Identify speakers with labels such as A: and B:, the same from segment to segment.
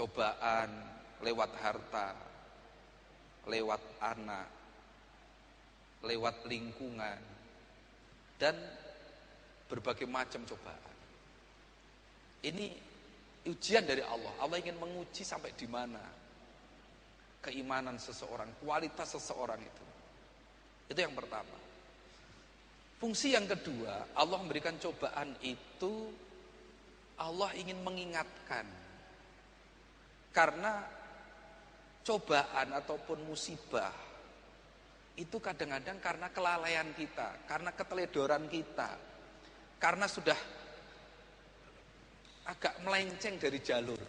A: cobaan lewat harta, lewat anak, lewat lingkungan, dan berbagai macam cobaan. Ini ujian dari Allah. Allah ingin menguji sampai di mana keimanan seseorang, kualitas seseorang itu. Itu yang pertama. Fungsi yang kedua, Allah memberikan cobaan itu, Allah ingin mengingatkan. Karena cobaan ataupun musibah itu kadang-kadang karena kelalaian kita, karena keteledoran kita, karena sudah agak melenceng dari jalur.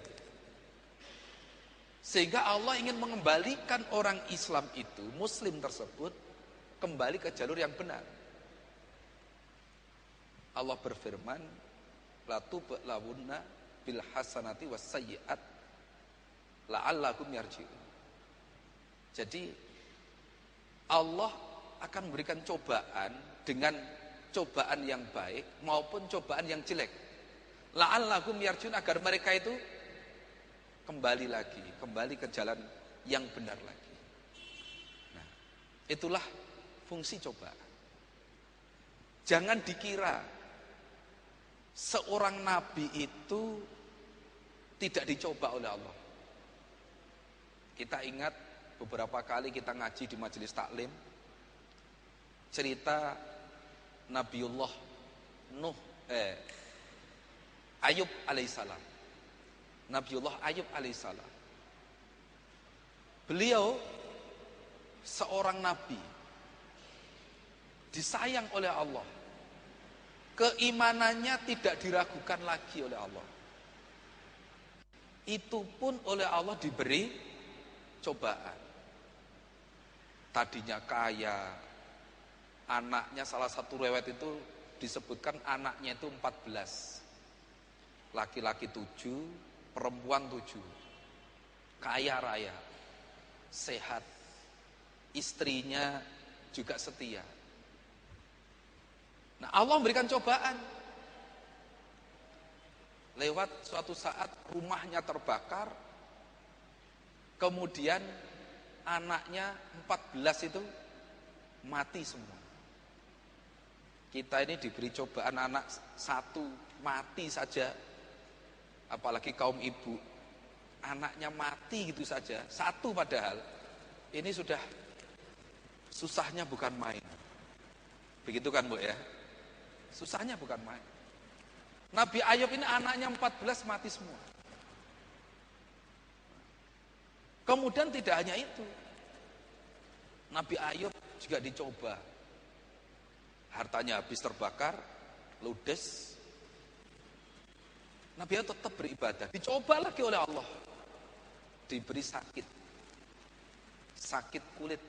A: Sehingga Allah ingin mengembalikan orang Islam itu, Muslim tersebut, kembali ke jalur yang benar. Allah berfirman, la tublawunna bil hasanati was sayyi'at la'allakum yarji'un. Jadi Allah akan memberikan cobaan dengan cobaan yang baik maupun cobaan yang jelek. La'allakum yarji'un, agar mereka itu kembali lagi, kembali ke jalan yang benar lagi. Nah, itulah fungsi cobaan. Jangan dikira seorang nabi itu tidak dicoba oleh Allah. Kita ingat beberapa kali kita ngaji di majelis taklim cerita Nabiullah Ayub alaihissalam. Nabiullah Ayub alaihissalam. Beliau seorang nabi, disayang oleh Allah. Keimanannya tidak diragukan lagi oleh Allah. Itu pun oleh Allah diberi cobaan. Tadinya kaya, anaknya salah satu riwayat itu disebutkan anaknya itu 14. Laki-laki 7, perempuan 7. Kaya raya, sehat. Istrinya juga setia. Nah, Allah memberikan cobaan. Lewat suatu saat rumahnya terbakar, kemudian anaknya 14 itu mati semua. Kita ini diberi cobaan anak satu mati saja, apalagi kaum ibu, anaknya mati gitu saja, satu padahal. Ini sudah susahnya bukan main. Begitu kan Bu ya? Susahnya bukan main. Nabi Ayub ini anaknya 14 mati semua. Kemudian tidak hanya itu, Nabi Ayub juga dicoba. Hartanya habis terbakar, ludes. Nabi Ayub tetap beribadah. Dicoba lagi oleh Allah. Diberi sakit. Sakit kulit.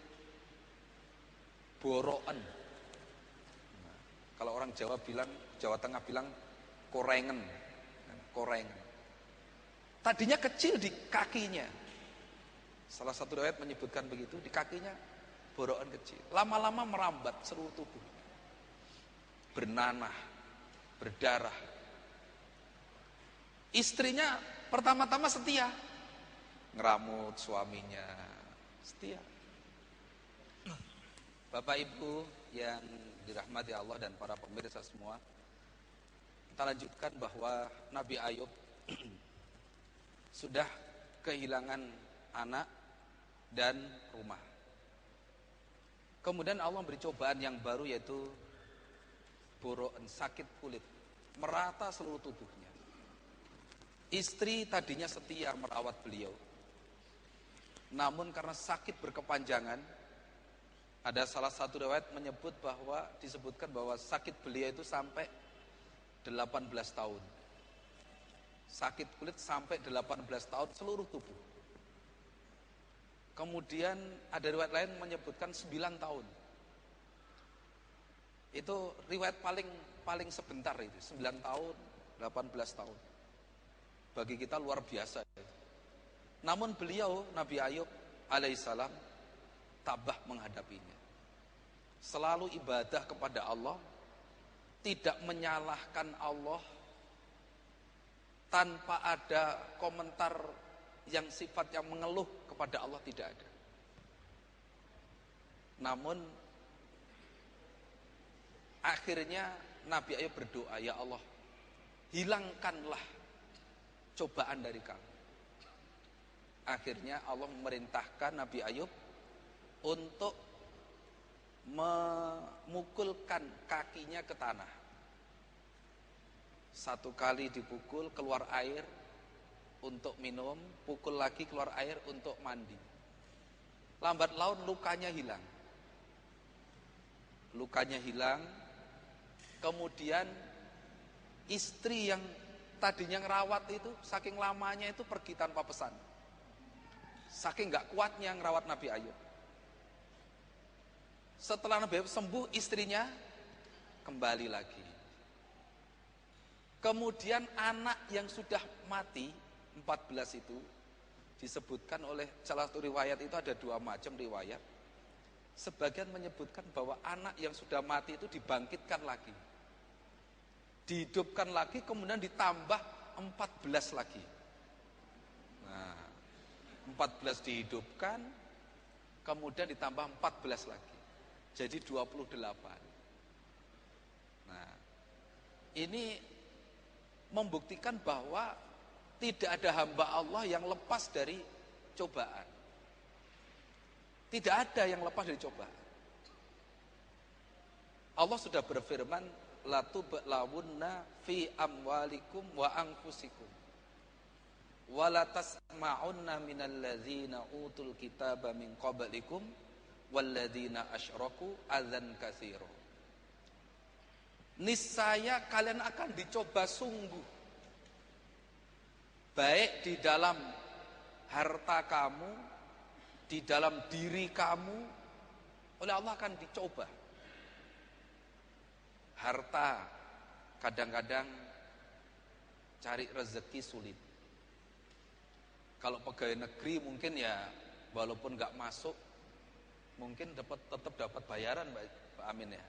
A: Boroan. Nah, kalau orang Jawa bilang, Jawa Tengah bilang korengen. Korengen. Tadinya kecil di kakinya. Salah satu riwayat menyebutkan begitu, di kakinya boroan kecil. Lama-lama merambat seluruh tubuh. Bernanah, berdarah. Istrinya pertama-tama setia. Ngeramut suaminya, setia. Bapak Ibu yang dirahmati Allah dan para pemirsa semua, kita lanjutkan bahwa Nabi Ayub sudah kehilangan anak dan rumah. Kemudian Allah beri cobaan yang baru, yaitu boroan, sakit kulit, merata seluruh tubuhnya. Istri tadinya setia merawat beliau, namun karena sakit berkepanjangan, ada salah satu riwayat menyebut bahwa, disebutkan bahwa sakit beliau itu sampai 18 tahun. Sakit kulit sampai 18 tahun seluruh tubuh. Kemudian ada riwayat lain menyebutkan 9 tahun. Itu riwayat paling sebentar itu, 9 tahun, 18 tahun. Bagi kita luar biasa. Namun beliau, Nabi Ayub alaihissalam, tabah menghadapinya. Selalu ibadah kepada Allah, tidak menyalahkan Allah, tanpa ada komentar yang sifatnya mengeluh kepada Allah tidak ada. Namun akhirnya Nabi Ayub berdoa, ya Allah, hilangkanlah cobaan dari kami. Akhirnya Allah memerintahkan Nabi Ayub untuk memukulkan kakinya ke tanah. Satu kali dipukul keluar air untuk minum, pukul lagi keluar air untuk mandi. Lambat laun lukanya hilang. Lukanya hilang. Kemudian istri yang tadinya ngerawat itu saking lamanya itu pergi tanpa pesan. Saking gak kuatnya ngerawat Nabi Ayub. Setelah Nabi Ayub sembuh, istrinya kembali lagi. Kemudian anak yang sudah mati 14 itu disebutkan oleh salah satu riwayat, itu ada dua macam riwayat. Sebagian menyebutkan bahwa anak yang sudah mati itu dibangkitkan lagi, dihidupkan lagi, kemudian ditambah 14 lagi. Nah, 14 dihidupkan, kemudian ditambah 14 lagi, jadi 28. Nah, ini membuktikan bahwa tidak ada hamba Allah yang lepas dari cobaan. Tidak ada yang lepas dari cobaan. Allah sudah berfirman, la tublawunna fi amwalikum wa anfusikum wa la tasma'unna minal ladzina utul kitaba min qablikum wal ladzina asyraku adzan katsira. Niscaya kalian akan dicoba sungguh, baik di dalam harta kamu, di dalam diri kamu, oleh Allah akan dicoba. Harta kadang-kadang cari rezeki sulit. Kalau pegawai negeri mungkin ya walaupun nggak masuk, mungkin tetap dapat bayaran, Pak Amin ya.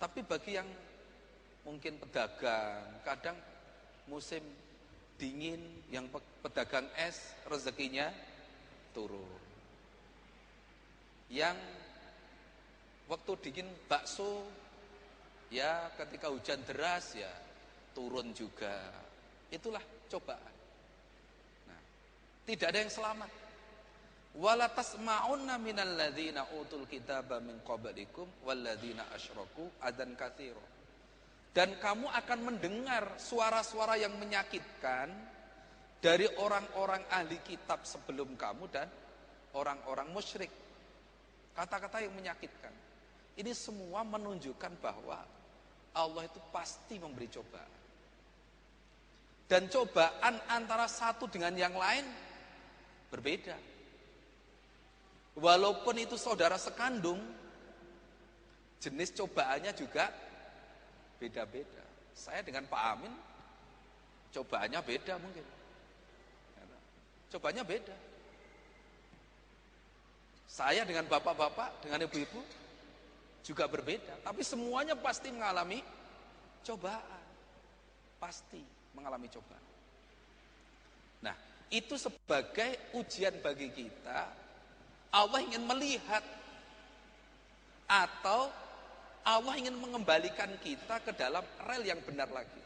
A: Tapi bagi yang mungkin pedagang, kadang musim dingin, yang pedagang es rezekinya turun. Yang waktu dingin bakso, ya ketika hujan deras ya turun juga. Itulah cobaan. Nah, tidak ada yang selamat. Wala tasma'unna minal ladzina utul kitaba min qablikum wal ladzina asyraku adzan katsira. Dan kamu akan mendengar suara-suara yang menyakitkan dari orang-orang ahli kitab sebelum kamu dan orang-orang musyrik. Kata-kata yang menyakitkan. Ini semua menunjukkan bahwa Allah itu pasti memberi cobaan. Dan cobaan antara satu dengan yang lain berbeda. Walaupun itu saudara sekandung, jenis cobaannya juga beda-beda. Saya dengan Pak Amin, cobaannya beda mungkin. Cobaannya beda. Saya dengan bapak-bapak, dengan ibu-ibu juga berbeda. Tapi semuanya pasti mengalami cobaan. Pasti mengalami cobaan. Nah, itu sebagai ujian bagi kita. Allah ingin melihat atau Allah ingin mengembalikan kita ke dalam rel yang benar lagi.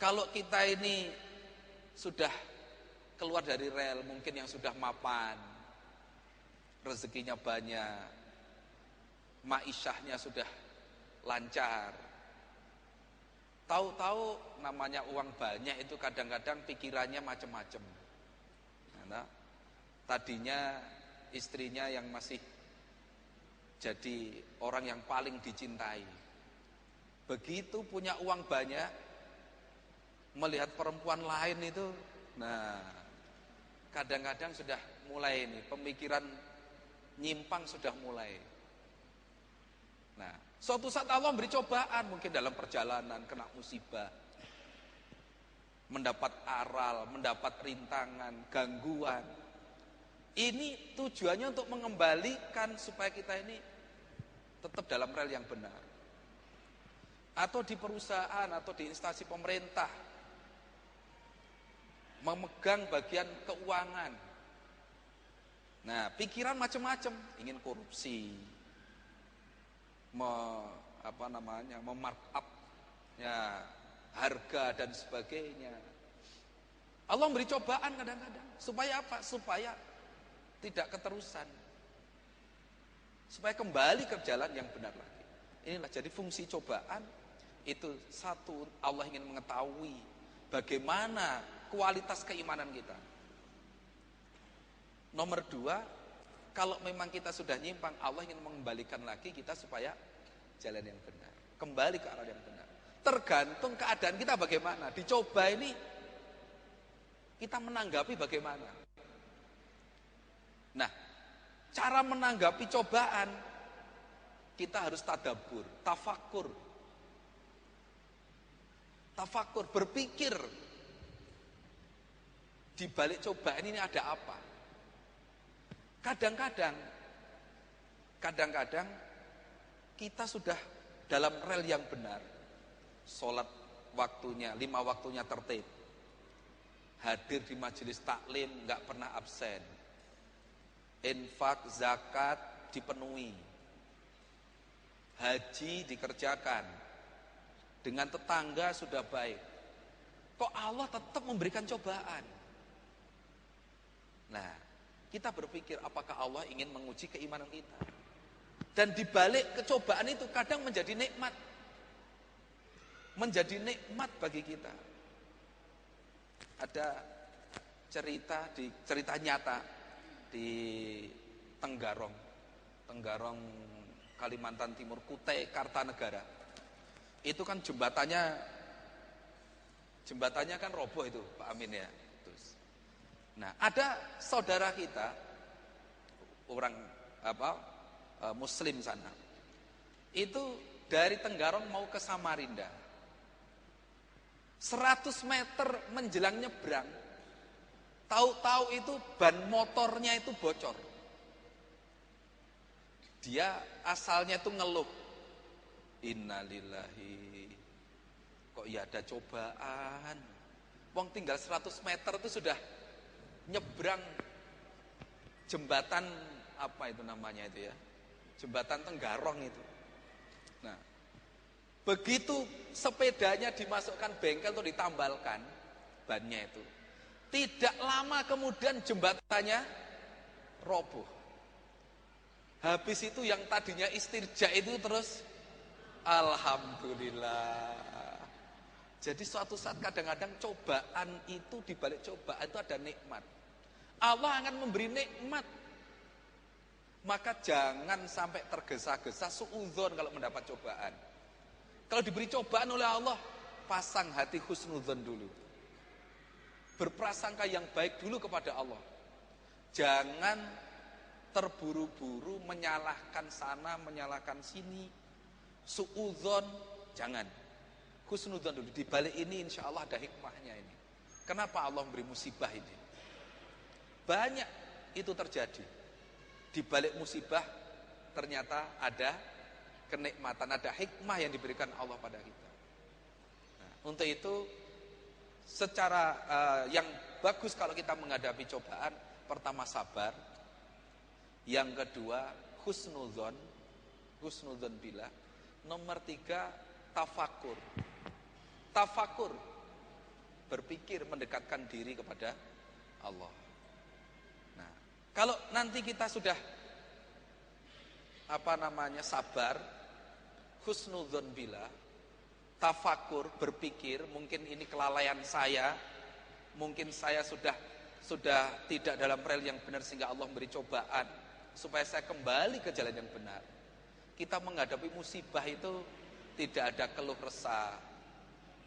A: Kalau kita ini sudah keluar dari rel, mungkin yang sudah mapan, rezekinya banyak, maisyahnya sudah lancar. Tahu-tahu namanya uang banyak itu kadang-kadang pikirannya macam-macam. Nah, tadinya istrinya yang masih jadi orang yang paling dicintai. Begitu punya uang banyak, melihat perempuan lain itu, nah kadang-kadang sudah mulai ini, pemikiran nyimpang sudah mulai. Nah, suatu saat Allah memberi cobaan, mungkin dalam perjalanan kena musibah, mendapat aral, mendapat rintangan, gangguan. Ini tujuannya untuk mengembalikan supaya kita ini tetap dalam rel yang benar. Atau di perusahaan atau di instansi pemerintah, memegang bagian keuangan. Nah, pikiran macam-macam, ingin korupsi, memarkup ya harga dan sebagainya. Allah memberi cobaan kadang-kadang supaya apa? Supaya tidak keterusan, supaya kembali ke jalan yang benar lagi. Inilah jadi fungsi cobaan itu. Satu, Allah ingin mengetahui bagaimana kualitas keimanan kita. Nomor dua, kalau memang kita sudah nyimpang, Allah ingin mengembalikan lagi kita supaya jalan yang benar, kembali ke arah yang benar. Tergantung keadaan kita bagaimana. Dicoba ini kita menanggapi bagaimana. Nah, cara menanggapi cobaan kita harus tadabbur, tafakur, berpikir di balik cobaan ini ada apa. Kadang-kadang kita sudah dalam rel yang benar, sholat waktunya, 5 waktunya tertib, hadir di majelis taklim nggak pernah absen, infak zakat dipenuhi, haji dikerjakan, dengan tetangga sudah baik, kok Allah tetap memberikan cobaan? Nah, kita berpikir apakah Allah ingin menguji keimanan kita? Dan dibalik kecobaan itu kadang menjadi nikmat, bagi kita. Ada cerita nyata di Tenggarong, Kalimantan Timur, Kutai Kartanegara. Itu kan jembatannya kan roboh itu, Pak Amin ya. Nah, ada saudara kita, orang Muslim sana, itu dari Tenggarong mau ke Samarinda, 100 meter menjelang nyebrang, tahu-tahu itu ban motornya itu bocor. Dia asalnya itu ngeluh, innalillahi, kok ya ada cobaan, wong tinggal 100 meter itu sudah nyebrang jembatan apa itu namanya itu ya, jembatan Tenggarong itu. Nah, begitu sepedanya dimasukkan bengkel atau ditambalkan bannya itu, tidak lama kemudian jembatannya roboh. Habis itu yang tadinya istirja itu terus alhamdulillah. Jadi suatu saat kadang-kadang cobaan itu, dibalik cobaan itu ada nikmat. Allah akan memberi nikmat. Maka jangan sampai tergesa-gesa suudzon kalau mendapat cobaan. Kalau diberi cobaan oleh Allah, pasang hati husnudzon dulu. Berprasangka yang baik dulu kepada Allah. Jangan terburu-buru menyalahkan sana, menyalahkan sini. Suudzon, jangan. Husnudzon dulu. Di balik ini insya Allah ada hikmahnya ini. Kenapa Allah memberi musibah ini? Banyak itu terjadi. Di balik musibah ternyata ada kenikmatan, ada hikmah yang diberikan Allah pada kita. Nah, untuk itu secara yang bagus kalau kita menghadapi cobaan, pertama sabar, yang kedua husnudzon billah, nomor 3 tafakur, berpikir, mendekatkan diri kepada Allah. Nah, kalau nanti kita sudah sabar, husnudzon billah, tafakur, berpikir, mungkin ini kelalaian saya, mungkin saya sudah tidak dalam rel yang benar sehingga Allah memberi cobaan supaya saya kembali ke jalan yang benar. Kita menghadapi musibah itu tidak ada keluh resah,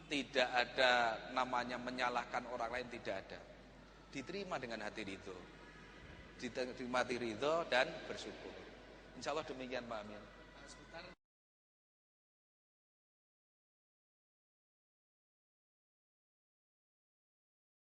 A: tidak ada namanya menyalahkan orang lain, tidak ada. Diterima dengan hati ridho, dan bersyukur. Insya Allah demikian Pak Amin.